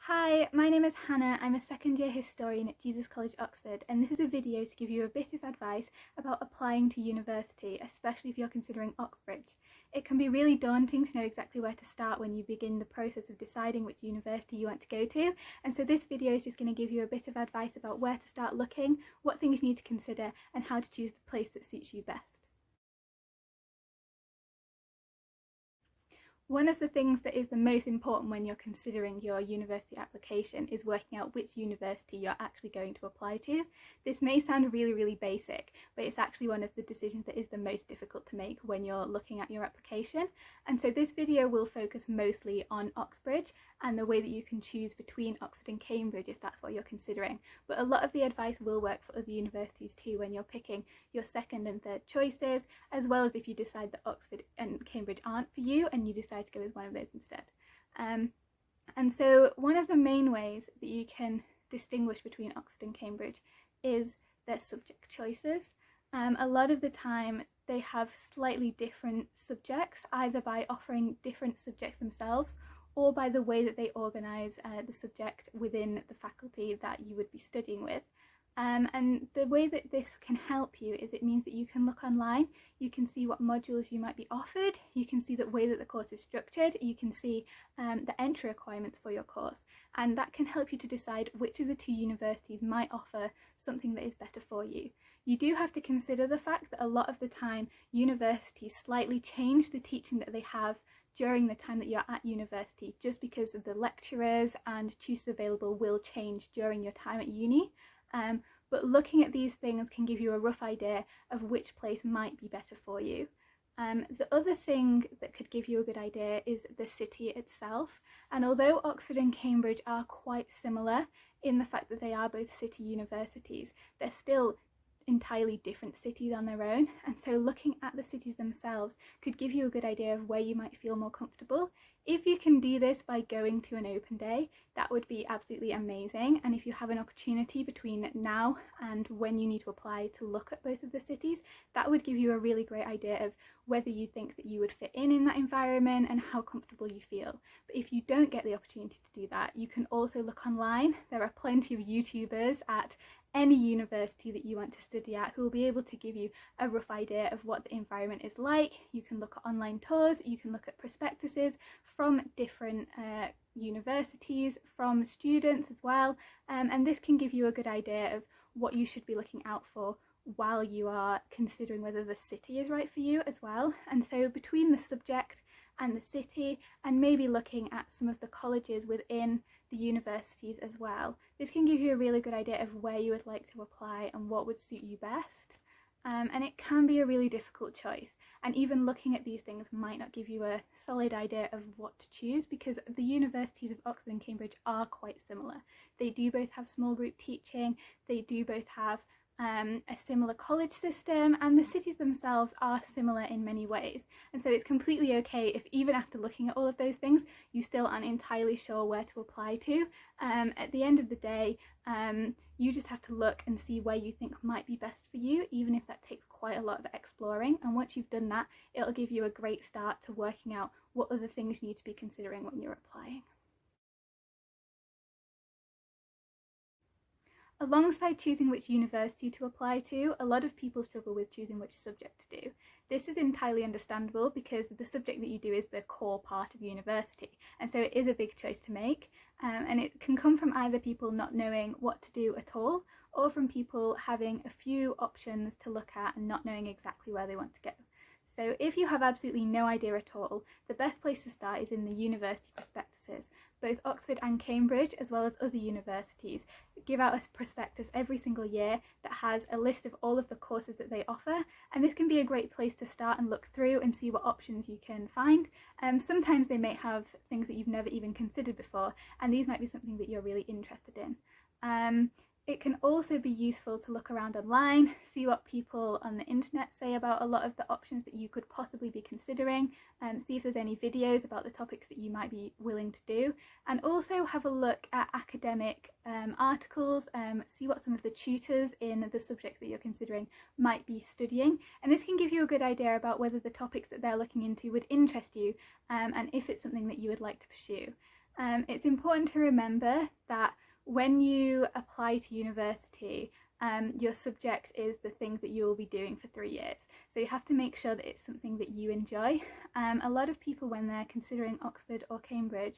Hi, my name is Hannah. I'm a second year historian at Jesus College, Oxford, and this is a video to give you a bit of advice about applying to university, especially if you're considering Oxbridge. It can be really daunting to know exactly where to start when you begin the process of deciding which university you want to go to, and so this video is just going to give you a bit of advice about where to start looking, what things you need to consider, and how to choose the place that suits you best. One of the things that is the most important when you're considering your university application is working out which university you're actually going to apply to. This may sound really basic, but it's actually one of the decisions that is the most difficult to make when you're looking at your application. And so this video will focus mostly on Oxbridge and the way that you can choose between Oxford and Cambridge if that's what you're considering. But a lot of the advice will work for other universities too when you're picking your second and third choices, as well as if you decide that Oxford and Cambridge aren't for you and you decide to go with one of those instead. And so one of the main ways that you can distinguish between Oxford and Cambridge is their subject choices. A lot of the time they have slightly different subjects, either by offering different subjects themselves or by the way that they organise the subject within the faculty that you would be studying with. And the way that this can help you is it means that you can look online, you can see what modules you might be offered, you can see the way that the course is structured, you can see the entry requirements for your course, and that can help you to decide which of the two universities might offer something that is better for you. You do have to consider the fact that a lot of the time universities slightly change the teaching that they have during the time that you're at university, just because of the lecturers and tutors available will change during your time at uni. But looking at these things can give you a rough idea of which place might be better for you. The other thing that could give you a good idea is the city itself, and although Oxford and Cambridge are quite similar in the fact that they are both city universities, they're still entirely different cities on their own, and so looking at the cities themselves could give you a good idea of where you might feel more comfortable. If you can do this by going to an open day, that would be absolutely amazing, and if you have an opportunity between now and when you need to apply to look at both of the cities, that would give you a really great idea of whether you think that you would fit in that environment and how comfortable you feel. But if you don't get the opportunity to do that, you can also look online. There are plenty of YouTubers at any university that you want to study at who will be able to give you a rough idea of what the environment is like. You can look at online tours, you can look at prospectuses from different universities, from students as well, and this can give you a good idea of what you should be looking out for while you are considering whether the city is right for you as well. And so between the subject and the city, and maybe looking at some of the colleges within the universities as well, this can give you a really good idea of where you would like to apply and what would suit you best. And it can be a really difficult choice, and even looking at these things might not give you a solid idea of what to choose, because the universities of Oxford and Cambridge are quite similar. They do both have small group teaching, they do both have a similar college system, and the cities themselves are similar in many ways. And so it's completely okay if even after looking at all of those things you still aren't entirely sure where to apply to. At the end of the day, you just have to look and see where you think might be best for you, even if that takes quite a lot of exploring, and once you've done that, it'll give you a great start to working out what other things you need to be considering when you're applying. Alongside choosing which university to apply to, a lot of people struggle with choosing which subject to do. This is entirely understandable because the subject that you do is the core part of university, and so it is a big choice to make, and it can come from either people not knowing what to do at all, or from people having a few options to look at and not knowing exactly where they want to go. So if you have absolutely no idea at all, the best place to start is in the university prospectuses. Both Oxford and Cambridge, as well as other universities, give out a prospectus every single year that has a list of all of the courses that they offer, and this can be a great place to start and look through and see what options you can find. Sometimes they may have things that you've never even considered before, and these might be something that you're really interested in. It can also be useful to look around online, see what people on the internet say about a lot of the options that you could possibly be considering, see if there's any videos about the topics that you might be willing to do, and also have a look at academic articles, see what some of the tutors in the subjects that you're considering might be studying, and this can give you a good idea about whether the topics that they're looking into would interest you, and if it's something that you would like to pursue. It's important to remember that when you apply to university, your subject is the thing that you will be doing for 3 years. So you have to make sure that it's something that you enjoy. A lot of people, when they're considering Oxford or Cambridge,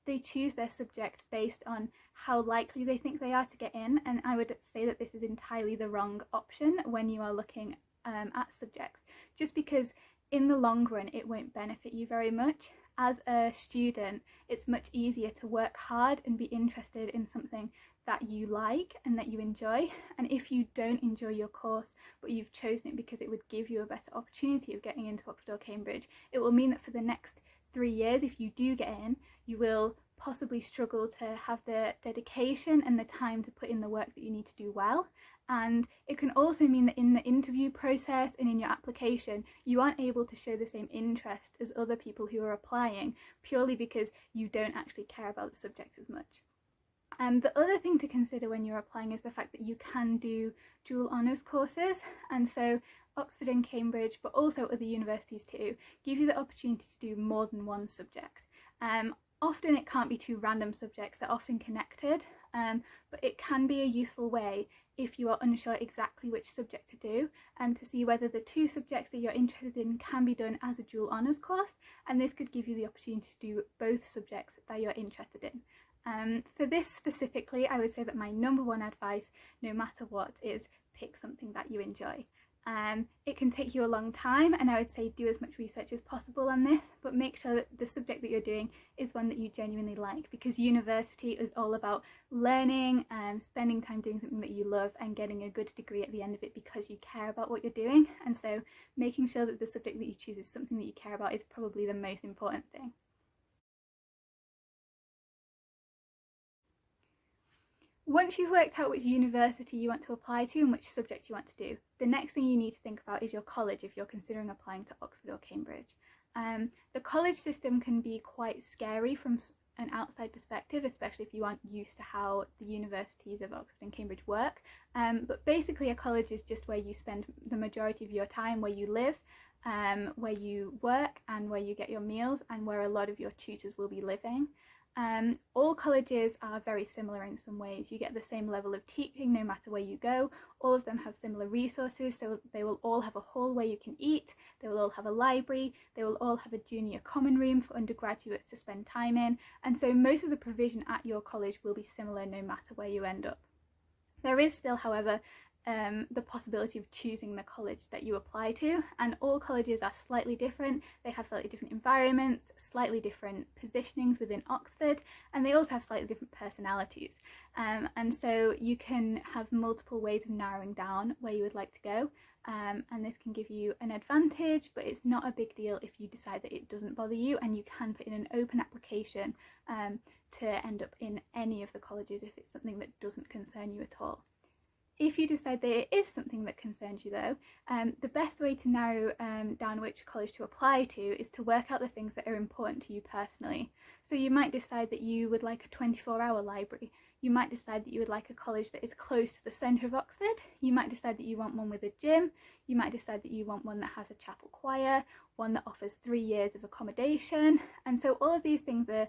they choose their subject based on how likely they think they are to get in, and I would say that this is entirely the wrong option when you are looking at subjects, just because in the long run it won't benefit you very much. As a student, it's much easier to work hard and be interested in something that you like and that you enjoy. And if you don't enjoy your course, but you've chosen it because it would give you a better opportunity of getting into Oxford or Cambridge, it will mean that for the next 3 years, if you do get in, you will possibly struggle to have the dedication and the time to put in the work that you need to do well. And it can also mean that in the interview process and in your application, you aren't able to show the same interest as other people who are applying, purely because you don't actually care about the subject as much. The other thing to consider when you're applying is the fact that you can do dual honours courses, and so Oxford and Cambridge, but also other universities too, give you the opportunity to do more than one subject. Often it can't be two random subjects, they're often connected, but it can be a useful way if you are unsure exactly which subject to do, to see whether the two subjects that you're interested in can be done as a dual honours course, and this could give you the opportunity to do both subjects that you're interested in. For this specifically, I would say that my number one advice, no matter what, is pick something that you enjoy. It can take you a long time, and I would say do as much research as possible on this, but make sure that the subject that you're doing is one that you genuinely like, because university is all about learning and spending time doing something that you love and getting a good degree at the end of it because you care about what you're doing. And so making sure that the subject that you choose is something that you care about is probably the most important thing. Once you've worked out which university you want to apply to and which subject you want to do, the next thing you need to think about is your college if you're considering applying to Oxford or Cambridge. The college system can be quite scary from an outside perspective, especially if you aren't used to how the universities of Oxford and Cambridge work. But basically a college is just where you spend the majority of your time, where you live, where you work and where you get your meals, and where a lot of your tutors will be living. All colleges are very similar in some ways. You get the same level of teaching no matter where you go. All of them have similar resources, so they will all have a hall where you can eat, they will all have a library, they will all have a junior common room for undergraduates to spend time in, and so most of the provision at your college will be similar no matter where you end up. There is still, however, the possibility of choosing the college that you apply to, and all colleges are slightly different. They have slightly different environments, slightly different positionings within Oxford, and they also have slightly different personalities, and so you can have multiple ways of narrowing down where you would like to go, and this can give you an advantage, but it's not a big deal if you decide that it doesn't bother you, and you can put in an open application to end up in any of the colleges if it's something that doesn't concern you at all. If you decide that it is something that concerns you though, the best way to narrow down which college to apply to is to work out the things that are important to you personally. So you might decide that you would like a 24-hour library. You might decide that you would like a college that is close to the centre of Oxford. You might decide that you want one with a gym. You might decide that you want one that has a chapel choir, one that offers 3 years of accommodation. And so all of these things are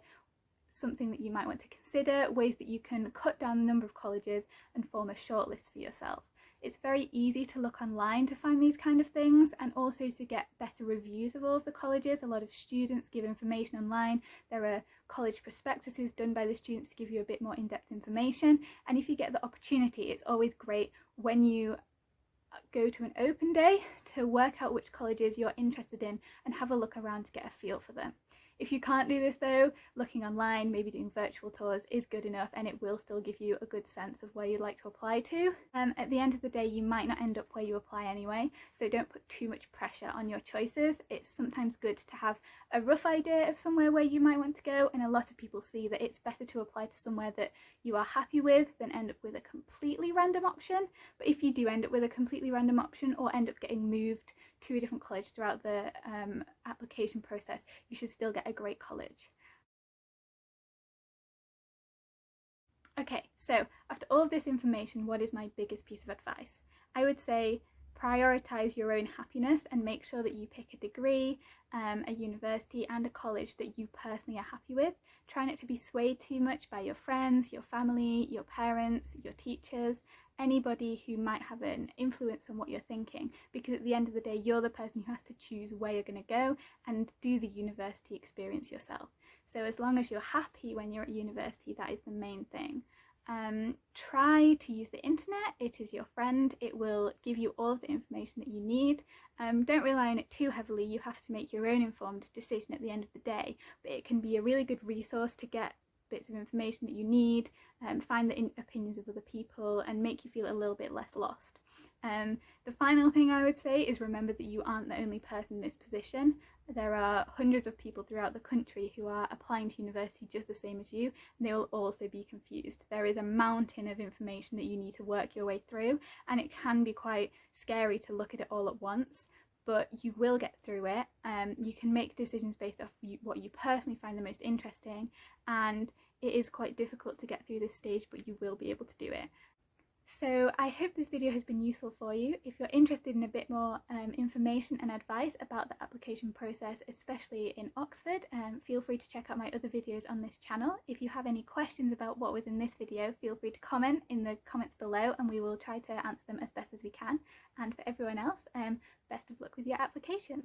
something that you might want to consider, ways that you can cut down the number of colleges and form a shortlist for yourself. It's very easy to look online to find these kind of things, and also to get better reviews of all of the colleges. A lot of students give information online. There are college prospectuses done by the students to give you a bit more in-depth information, and if you get the opportunity, it's always great when you go to an open day to work out which colleges you're interested in and have a look around to get a feel for them. If you can't do this though, looking online, maybe doing virtual tours is good enough, and it will still give you a good sense of where you'd like to apply to. At the end of the day, you might not end up where you apply anyway, so don't put too much pressure on your choices. It's sometimes good to have a rough idea of somewhere where you might want to go, and a lot of people see that it's better to apply to somewhere that you are happy with than end up with a completely random option. But if you do end up with a completely random option, or end up getting moved to a different college throughout the application process, you should still get a great college. Okay, so after all of this information, what is my biggest piece of advice? I would say Prioritise your own happiness and make sure that you pick a degree, a university and a college that you personally are happy with. Try not to be swayed too much by your friends, your family, your parents, your teachers, anybody who might have an influence on what you're thinking, because at the end of the day you're the person who has to choose where you're going to go and do the university experience yourself. So as long as you're happy when you're at university, that is the main thing. Try to use the internet. It is your friend. It will give you all of the information that you need. Don't rely on it too heavily. You have to make your own informed decision at the end of the day, but it can be a really good resource to get bits of information that you need, find the opinions of other people and make you feel a little bit less lost. The final thing I would say is remember that you aren't the only person in this position. There are hundreds of people throughout the country who are applying to university just the same as you, and they will also be confused. There is a mountain of information that you need to work your way through, and it can be quite scary to look at it all at once, but you will get through it. You can make decisions based off what you personally find the most interesting, and it is quite difficult to get through this stage, but you will be able to do it. So I hope this video has been useful for you. If you're interested in a bit more information and advice about the application process, especially in Oxford, feel free to check out my other videos on this channel. If you have any questions about what was in this video, feel free to comment in the comments below and we will try to answer them as best as we can. And for everyone else, best of luck with your applications.